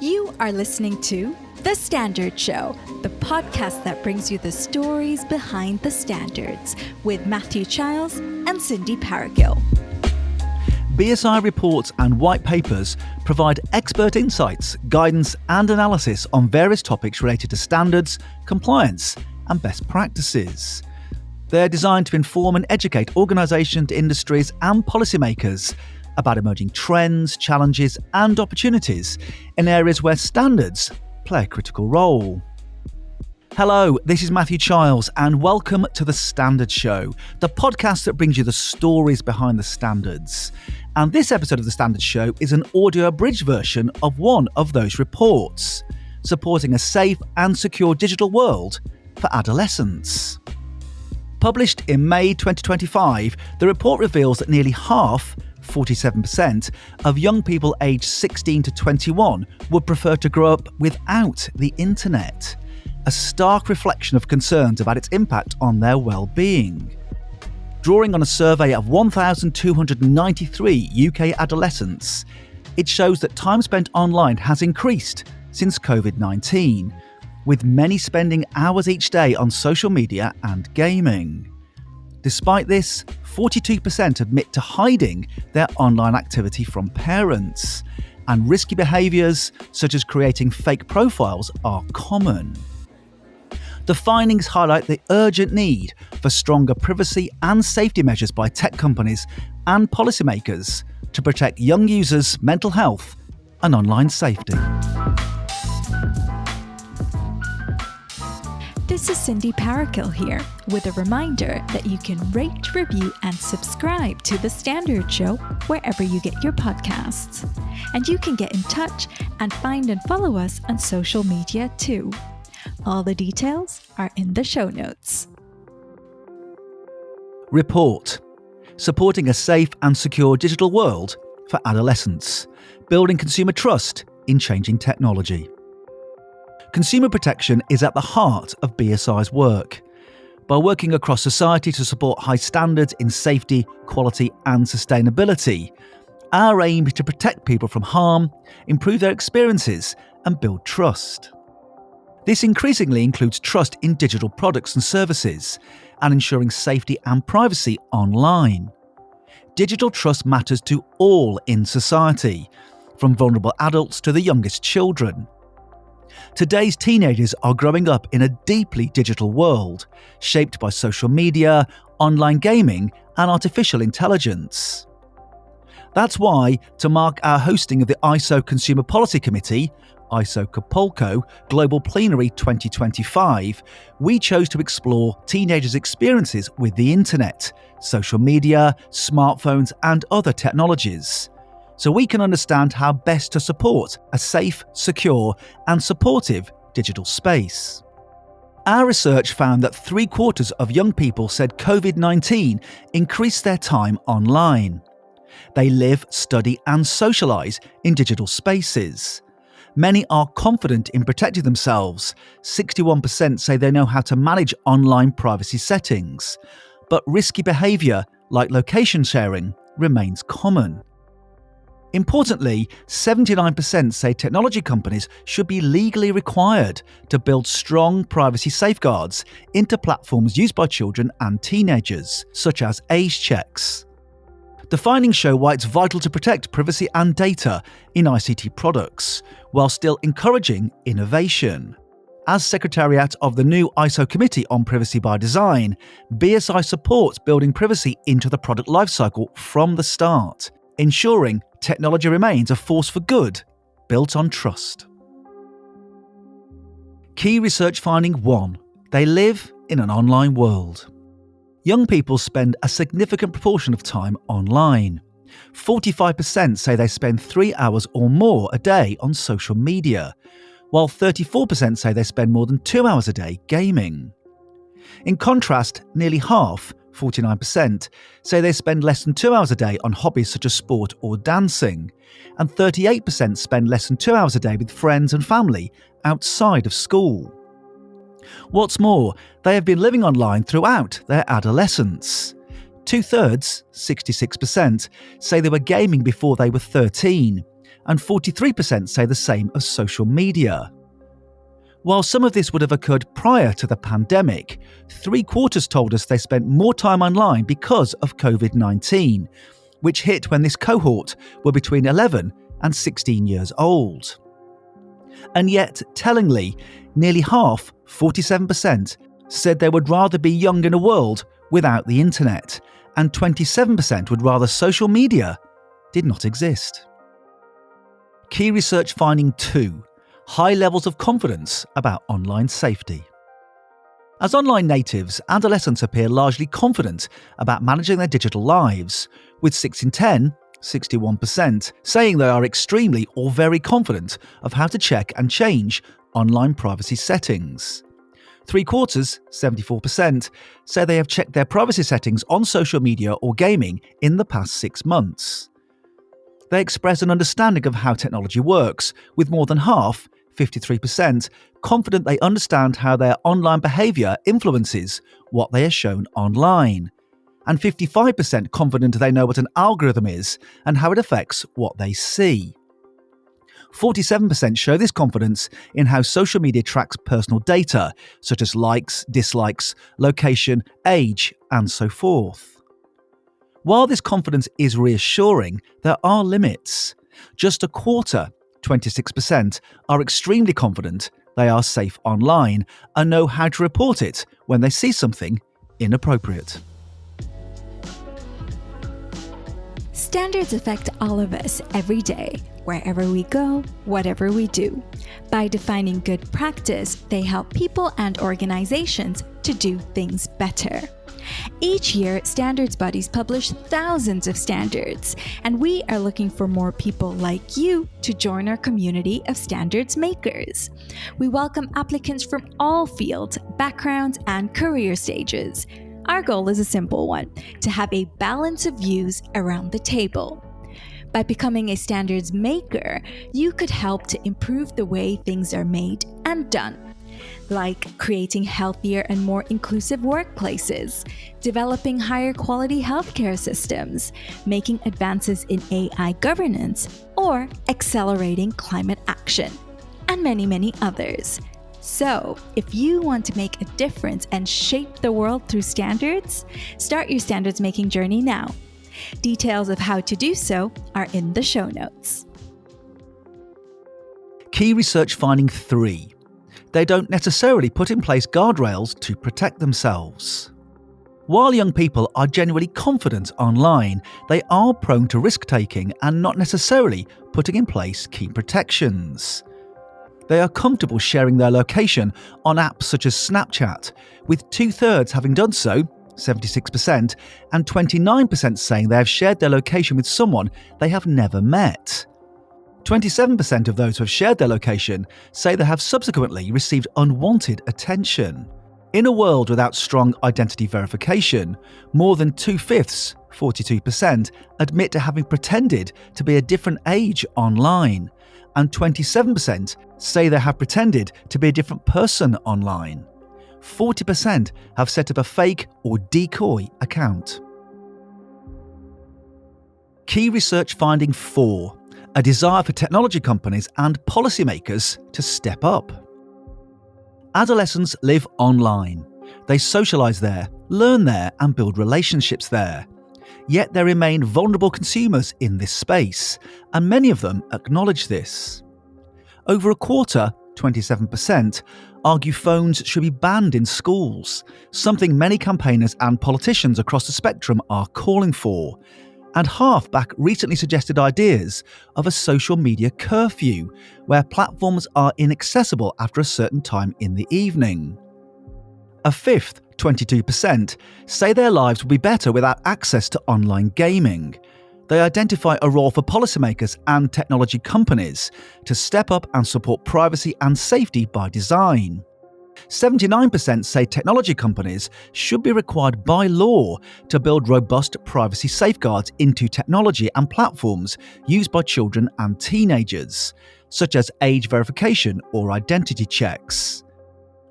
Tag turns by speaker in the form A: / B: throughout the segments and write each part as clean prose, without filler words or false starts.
A: You are listening to The Standard Show, the podcast that brings you the stories behind the standards with Matthew Childs and Cindy Paragill.
B: BSI Reports and Whitepapers provide expert insights, guidance and analysis on various topics related to standards, compliance and best practices. They're designed to inform and educate organisations, industries and policymakers about emerging trends, challenges and opportunities in areas where standards play a critical role. Hello, this is Matthew Childs and welcome to The Standard Show, the podcast that brings you the stories behind the standards. And this episode of The Standard Show is an audio-abridged version of one of those reports, supporting a safe and secure digital world for adolescents. Published in May 2025, the report reveals that nearly half, 47%, of young people aged 16 to 21 would prefer to grow up without the internet, a stark reflection of concerns about its impact on their well-being. Drawing on a survey of 1,293 UK adolescents, it shows that time spent online has increased since COVID-19, with many spending hours each day on social media and gaming. Despite this, 42% admit to hiding their online activity from parents, and risky behaviours such as creating fake profiles are common. The findings highlight the urgent need for stronger privacy and safety measures by tech companies and policymakers to protect young users' mental health and online safety.
A: This is Cindy Paragill here with a reminder that you can rate, review, and subscribe to The Standard Show wherever you get your podcasts. And you can get in touch and find and follow us on social media too. All the details are in the show notes.
B: Report: supporting a safe and secure digital world for adolescents, building consumer trust in changing technology. Consumer protection is at the heart of BSI's work. By working across society to support high standards in safety, quality and sustainability, our aim is to protect people from harm, improve their experiences and build trust. This increasingly includes trust in digital products and services and ensuring safety and privacy online. Digital trust matters to all in society, from vulnerable adults to the youngest children. Today's teenagers are growing up in a deeply digital world, shaped by social media, online gaming, and artificial intelligence. That's why, to mark our hosting of the ISO Consumer Policy Committee, ISO Capolco Global Plenary 2025, we chose to explore teenagers' experiences with the internet, social media, smartphones, and other technologies, so we can understand how best to support a safe, secure and supportive digital space. Our research found that 3/4 of young people said COVID-19 increased their time online. They live, study and socialise in digital spaces. Many are confident in protecting themselves. 61% say they know how to manage online privacy settings. But risky behaviour, like location sharing, remains common. Importantly, 79% say technology companies should be legally required to build strong privacy safeguards into platforms used by children and teenagers, such as age checks. The findings show why it's vital to protect privacy and data in ICT products, while still encouraging innovation. As Secretariat of the new ISO Committee on Privacy by Design, BSI supports building privacy into the product lifecycle from the start, ensuring technology remains a force for good, built on trust. Key research finding 1. They live in an online world. Young people spend a significant proportion of time online. 45% say they spend 3 hours or more a day on social media, while 34% say they spend more than 2 hours a day gaming. In contrast, nearly half, 49%, say they spend less than 2 hours a day on hobbies such as sport or dancing, and 38% spend less than 2 hours a day with friends and family outside of school. What's more, they have been living online throughout their adolescence. 2/3, 66%, say they were gaming before they were 13, and 43% say the same of social media. While some of this would have occurred prior to the pandemic, 3/4 told us they spent more time online because of COVID-19, which hit when this cohort were between 11 and 16 years old. And yet, tellingly, nearly half, 47%, said they would rather be young in a world without the internet, and 27% would rather social media did not exist. Key research finding 2. High levels of confidence about online safety. As online natives, adolescents appear largely confident about managing their digital lives, with 6 in 10, 61%, saying they are extremely or very confident of how to check and change online privacy settings. 3/4, 74%, say they have checked their privacy settings on social media or gaming in the past 6 months. They express an understanding of how technology works, with more than half, 53%, confident they understand how their online behaviour influences what they are shown online, and 55% confident they know what an algorithm is and how it affects what they see. 47% show this confidence in how social media tracks personal data, such as likes, dislikes, location, age, and so forth. While this confidence is reassuring, there are limits. Just a quarter, 26%, are extremely confident they are safe online and know how to report it when they see something inappropriate.
A: Standards affect all of us every day, wherever we go, whatever we do. By defining good practice, they help people and organizations to do things better. Each year, standards bodies publish thousands of standards, and we are looking for more people like you to join our community of standards makers. We welcome applicants from all fields, backgrounds, and career stages. Our goal is a simple one: to have a balance of views around the table. By becoming a standards maker, you could help to improve the way things are made and done, like creating healthier and more inclusive workplaces, developing higher quality healthcare systems, making advances in AI governance, or accelerating climate action, and many, many others. So, if you want to make a difference and shape the world through standards, start your standards making journey now. Details of how to do so are in the show notes.
B: Key research finding 3. They don't necessarily put in place guardrails to protect themselves. While young people are genuinely confident online, they are prone to risk-taking and not necessarily putting in place key protections. They are comfortable sharing their location on apps such as Snapchat, with 2/3 having done so, 76%, and 29% saying they have shared their location with someone they have never met. 27% of those who have shared their location say they have subsequently received unwanted attention. In a world without strong identity verification, more than 2/5, 42%, admit to having pretended to be a different age online, and 27% say they have pretended to be a different person online. 40% have set up a fake or decoy account. Key research finding 4. A desire for technology companies and policymakers to step up. Adolescents live online. They socialise there, learn there, and build relationships there. Yet they remain vulnerable consumers in this space, and many of them acknowledge this. Over a quarter, 27%, argue phones should be banned in schools, something many campaigners and politicians across the spectrum are calling for. And half back recently suggested ideas of a social media curfew, where platforms are inaccessible after a certain time in the evening. A fifth, 22%, say their lives would be better without access to online gaming. They identify a role for policymakers and technology companies to step up and support privacy and safety by design. 79% say technology companies should be required by law to build robust privacy safeguards into technology and platforms used by children and teenagers, such as age verification or identity checks.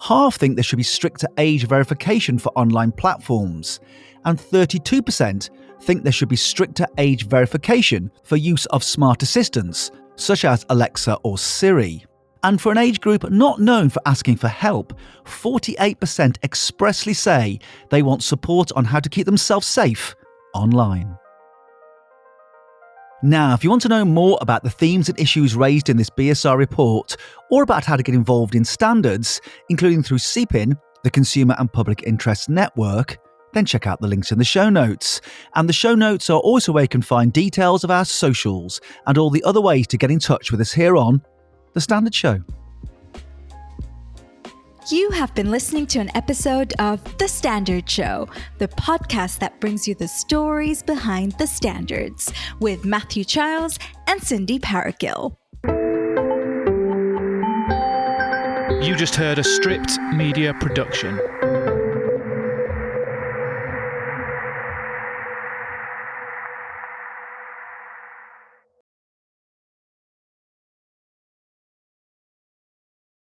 B: Half think there should be stricter age verification for online platforms, and 32% think there should be stricter age verification for use of smart assistants, such as Alexa or Siri. And for an age group not known for asking for help, 48% expressly say they want support on how to keep themselves safe online. Now, if you want to know more about the themes and issues raised in this BSI report, or about how to get involved in standards, including through CPIN, the Consumer and Public Interest Network, then check out the links in the show notes. And the show notes are also where you can find details of our socials and all the other ways to get in touch with us here on The Standard Show.
A: You have been listening to an episode of The Standard Show, the podcast that brings you the stories behind the standards, with Matthew Childs and Cindy Parakill.
C: You just heard a Stripped Media production.